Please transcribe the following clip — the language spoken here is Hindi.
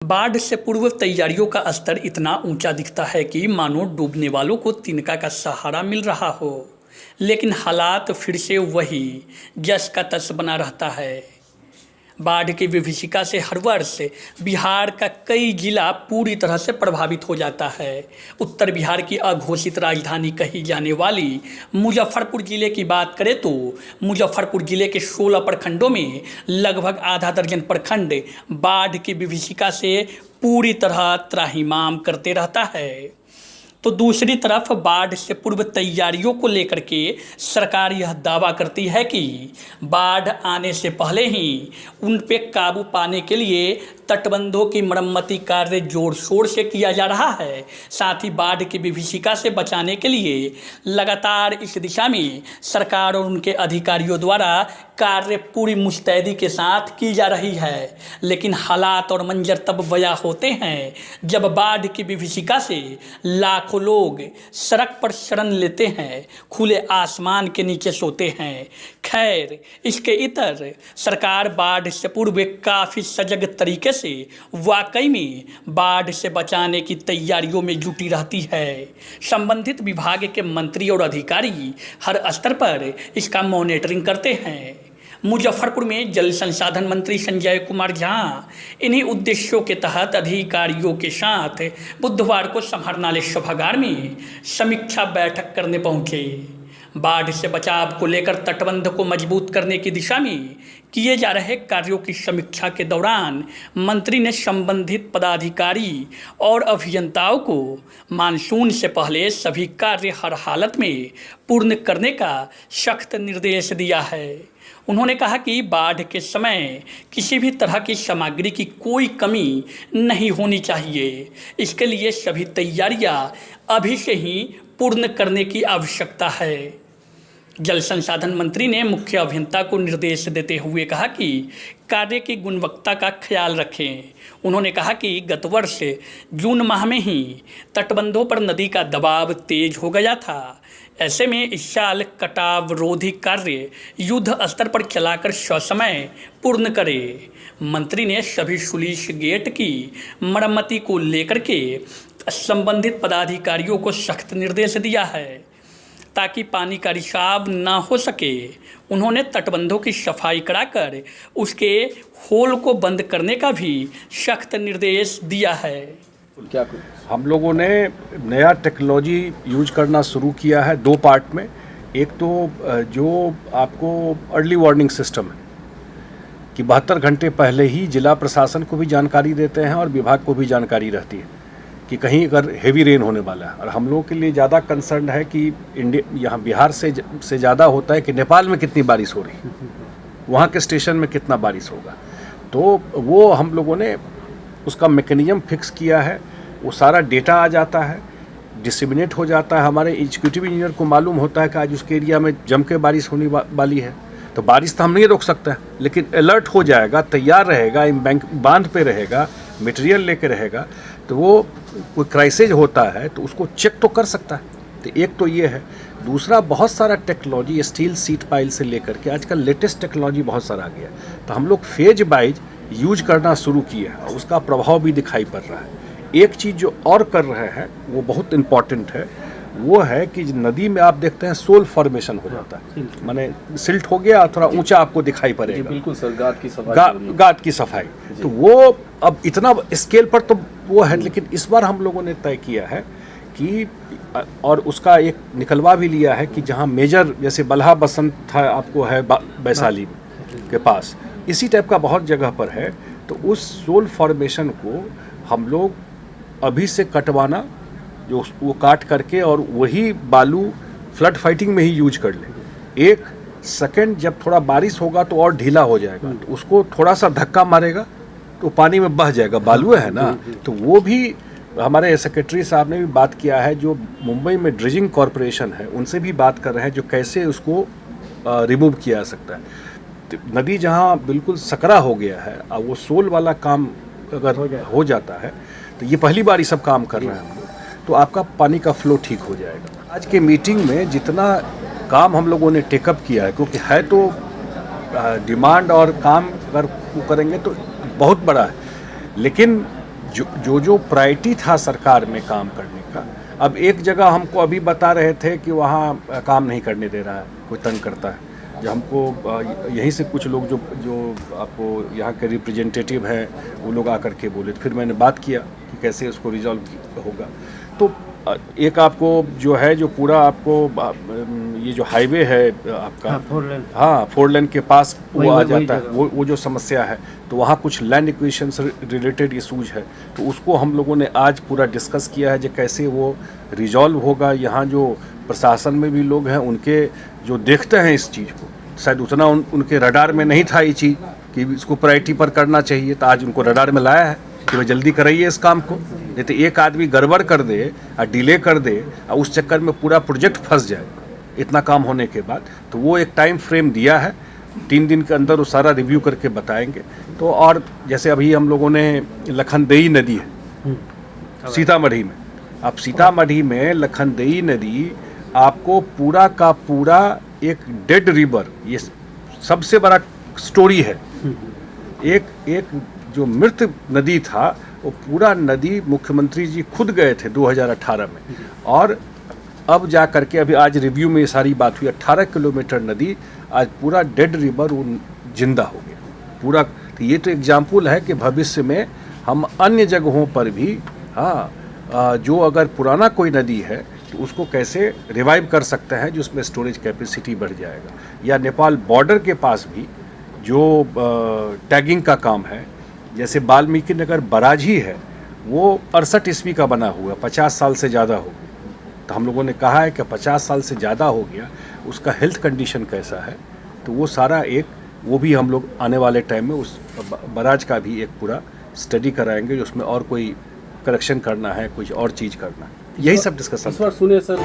बाढ़ से पूर्व तैयारियों का स्तर इतना ऊंचा दिखता है कि मानो डूबने वालों को तिनका का सहारा मिल रहा हो, लेकिन हालात फिर से वही जस का तस बना रहता है। बाढ़ की विभीषिका से हर वर्ष बिहार का कई जिला पूरी तरह से प्रभावित हो जाता है। उत्तर बिहार की अघोषित राजधानी कही जाने वाली मुजफ्फरपुर जिले की बात करें तो मुजफ्फरपुर जिले के 16 प्रखंडों में लगभग आधा दर्जन प्रखंड बाढ़ की विभीषिका से पूरी तरह त्राहिमाम करते रहता है। तो दूसरी तरफ बाढ़ से पूर्व तैयारियों को लेकर के सरकार यह दावा करती है कि बाढ़ आने से पहले ही उन पे काबू पाने के लिए तटबंधों की मरम्मती कार्य जोर शोर से किया जा रहा है। साथ ही बाढ़ की विभीषिका से बचाने के लिए लगातार इस दिशा में सरकार और उनके अधिकारियों द्वारा कार्य पूरी मुस्तैदी के साथ की जा रही है। लेकिन हालात और मंजर तब बयां होते हैं जब बाढ़ की विभीषिका से लाखों लोग सड़क पर शरण लेते हैं, खुले आसमान के नीचे सोते हैं। खैर, इसके इतर सरकार बाढ़ से पूर्व काफ़ी सजग तरीके से वाकई में बाढ़ से बचाने की तैयारियों में जुटी रहती है। संबंधित विभाग के मंत्री और अधिकारी हर स्तर पर इसका मॉनिटरिंग करते हैं। मुजफ्फरपुर में जल संसाधन मंत्री संजय कुमार झा इन्हीं उद्देश्यों के तहत अधिकारियों के साथ बुधवार को समाहरणालय सभागार में समीक्षा बैठक करने पहुंचे। बाढ़ से बचाव को लेकर तटबंध को मजबूत करने की दिशा में किए जा रहे कार्यों की समीक्षा के दौरान मंत्री ने संबंधित पदाधिकारी और अभियंताओं को मानसून से पहले सभी कार्य हर हालत में पूर्ण करने का सख्त निर्देश दिया है। उन्होंने कहा कि बाढ़ के समय किसी भी तरह की सामग्री की कोई कमी नहीं होनी चाहिए। इसके लिए सभी तैयारियां अभी से ही पूर्ण करने की आवश्यकता है। जल संसाधन मंत्री ने मुख्य अभियंता को निर्देश देते हुए कहा कि कार्य की गुणवत्ता का ख्याल रखें। उन्होंने कहा कि गत वर्ष जून माह में ही तटबंधों पर नदी का दबाव तेज हो गया था। ऐसे में इस साल कटाव रोधी कार्य युद्ध स्तर पर चलाकर ससमय पूर्ण करें। मंत्री ने सभी स्लूइस गेट की मरम्मती को लेकर के संबंधित पदाधिकारियों को सख्त निर्देश दिया है ताकि पानी का रिसाव न हो सके। उन्होंने तटबंधों की सफाई कराकर उसके होल को बंद करने का भी सख्त निर्देश दिया है। क्या हम लोगों ने नया टेक्नोलॉजी यूज करना शुरू किया है 2 पार्ट में। एक तो जो आपको अर्ली वार्निंग सिस्टम है कि 72 घंटे पहले ही जिला प्रशासन को भी जानकारी देते हैं और विभाग को भी जानकारी रहती है कि कहीं अगर हेवी रेन होने वाला है। और हम लोगों के लिए ज़्यादा कंसर्न है कि यहाँ बिहार से ज़्यादा होता है कि नेपाल में कितनी बारिश हो रही है, वहाँ के स्टेशन में कितना बारिश होगा। तो वो हम लोगों ने उसका मैकेनिज्म फिक्स किया है। वो सारा डेटा आ जाता है, डिसमिनेट हो जाता है। हमारे एग्जीक्यूटिव इंजीनियर को मालूम होता है कि आज उसके एरिया में जम के बारिश होने वाली है। तो बारिश तो हम नहीं रोक सकते हैं, लेकिन अलर्ट हो जाएगा, तैयार रहेगा, बांध पे रहेगा, मटेरियल लेके रहेगा। तो वो कोई क्राइसिस होता है तो उसको चेक तो कर सकता है। तो एक तो ये है। दूसरा, बहुत सारा टेक्नोलॉजी स्टील सीट पाइल से लेकर के आजकल लेटेस्ट टेक्नोलॉजी बहुत सारा आ गया। तो हम लोग फेज वाइज यूज करना शुरू किए हैं और उसका प्रभाव भी दिखाई पड़ रहा है। एक चीज़ जो और कर रहे हैं वो बहुत इम्पॉर्टेंट है, वो है कि नदी में आप देखते हैं सोल फॉर्मेशन हो जाता है, माने सिल्ट हो गया, थोड़ा ऊंचा आपको दिखाई पड़ेगा। बिल्कुल सर, गाद की सफाई तो वो अब इतना स्केल पर तो वो है, लेकिन इस बार हम लोगों ने तय किया है कि और उसका एक निकलवा भी लिया है कि जहाँ मेजर जैसे बल्हा बसंत था आपको है वैशाली के पास, इसी टाइप का बहुत जगह पर है। तो उस सोल फॉर्मेशन को हम लोग अभी से कटवाना, जो वो काट करके और वही बालू फ्लड फाइटिंग में ही यूज कर ले। एक सेकंड जब थोड़ा बारिश होगा तो और ढीला हो जाएगा, तो उसको थोड़ा सा धक्का मारेगा तो पानी में बह जाएगा, बालू है ना। तो वो भी हमारे सेक्रेटरी साहब ने भी बात किया है, जो मुंबई में ड्रेजिंग कॉरपोरेशन है उनसे भी बात कर रहे हैं जो कैसे उसको रिमूव किया जा सकता है। तो नदी जहाँ बिल्कुल सकरा हो गया है, अब वो सोल वाला काम अगर हो जाता है तो ये पहली बार ये सब काम कर रहे हैं हम लोग, तो आपका पानी का फ्लो ठीक हो जाएगा। आज के मीटिंग में जितना काम हम लोगों ने टेकअप किया है, क्योंकि है तो डिमांड और काम अगर वो करेंगे तो बहुत बड़ा है, लेकिन जो प्रायोरिटी था सरकार में काम करने का, अब एक जगह हमको अभी बता रहे थे कि वहाँ काम नहीं करने दे रहा है, कोई तंग करता है। जो हमको यहीं से कुछ लोग जो आपको यहाँ के रिप्रेजेंटेटिव हैं वो लोग आकर के बोले, फिर मैंने बात किया कि कैसे उसको रिजॉल्व होगा। तो एक आपको जो है जो पूरा आपको ये जो हाईवे है आपका, हाँ 4 लेन के पास वो आ जाता है, वो जो समस्या है, तो वहाँ कुछ लैंड एक्विजिशन से रिलेटेड इशूज है, तो उसको हम लोगों ने आज पूरा डिस्कस किया है जो कैसे वो रिजॉल्व होगा। यहाँ जो प्रशासन में भी लोग हैं उनके जो देखते हैं इस चीज़ को, शायद उतना उनके रडार में नहीं था ये चीज़ कि इसको प्रायोरिटी पर करना चाहिए, तो आज उनको रडार में लाया है कि भाई जल्दी कराइए इस काम को, नहीं तो एक आदमी गड़बड़ कर दे और डिले कर दे और उस चक्कर में पूरा प्रोजेक्ट फंस जाए इतना काम होने के बाद। तो वो एक टाइम फ्रेम दिया है, 3 दिन के अंदर वो सारा रिव्यू करके बताएंगे। तो और जैसे अभी हम लोगों ने लखनदेई नदी है सीतामढ़ी में, अब सीतामढ़ी में लखनदेई नदी आपको पूरा का पूरा एक डेड रिवर, ये सबसे बड़ा स्टोरी है। एक जो मृत नदी था वो पूरा नदी मुख्यमंत्री जी खुद गए थे 2018 में, और अब जा करके अभी आज रिव्यू में ये सारी बात हुई। 18 किलोमीटर नदी आज पूरा डेड रिवर वो जिंदा हो गया पूरा। तो ये तो एग्जाम्पल है कि भविष्य में हम अन्य जगहों पर भी जो अगर पुराना कोई नदी है तो उसको कैसे रिवाइव कर सकते हैं, जो उसमें स्टोरेज कैपेसिटी बढ़ जाएगा। या नेपाल बॉर्डर के पास भी जो टैगिंग का काम है, जैसे वाल्मीकि नगर बराज ही है, वो 68 ईस्वी का बना हुआ, 50 साल से ज़्यादा हो गया। तो हम लोगों ने कहा है कि 50 साल से ज़्यादा हो गया, उसका हेल्थ कंडीशन कैसा है, तो वो सारा वो भी हम लोग आने वाले टाइम में उस बराज का भी एक पूरा स्टडी कराएंगे, उसमें और कोई करेक्शन करना है, कुछ और चीज़ करना है, यही सब डिस्कशन। इस बार सुने सर